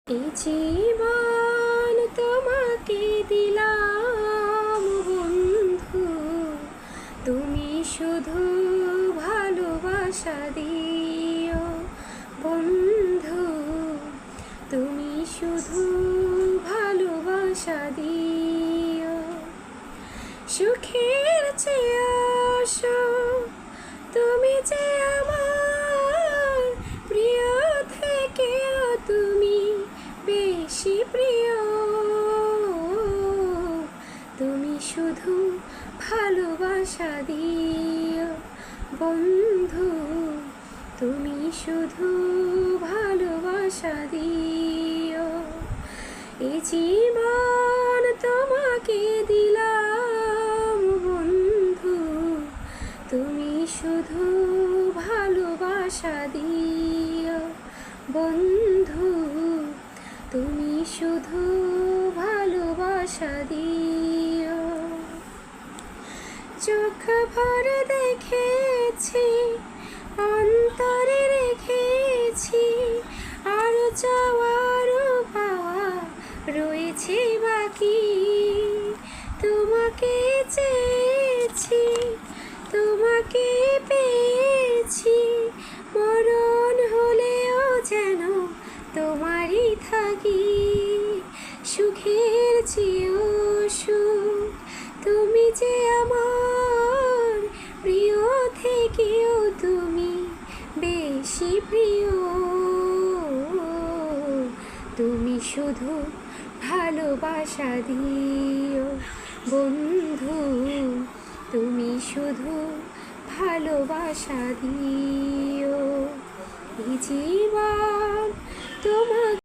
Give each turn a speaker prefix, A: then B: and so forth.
A: এই জীবন তোমাকে দিলাম বন্ধু, তুমি শুধু ভালোবাসা দিও বন্ধু, তুমি শুধু ভালোবাসা দিও। সুখের চেয়ে সুখ তুমি যে আমার প্রিয় থেকেও তুমি বেশি প্রিয়, তুমি শুধু ভালোবাসা দিও বন্ধু, তুমি শুধু ভালোবাসা দিও। এই জীবন তোমাকে দিলাম বন্ধু, তুমি শুধু ভালোবাসা দিও বন্ধু, তুমি শুধু ভালোবাসা দিও। চোখ ভরে দেখেছি, অন্তরে রেখেছি, আর চাওয়ারও পাওয়া রয়েছে বাকি। তোমাকে চেয়েছি, তোমাকে পেয়েছি, মরণ হলেও যেন তোমারই থাকি। সুখের চেয়েও সুখ তুমি যে আমার প্রিয় থেকেও তুমি বেশি প্রিয়, তুমি শুধু ভালোবাসা দিও বন্ধু, তুমি শুধু ভালোবাসা দিও। এই জীবন তোমাকে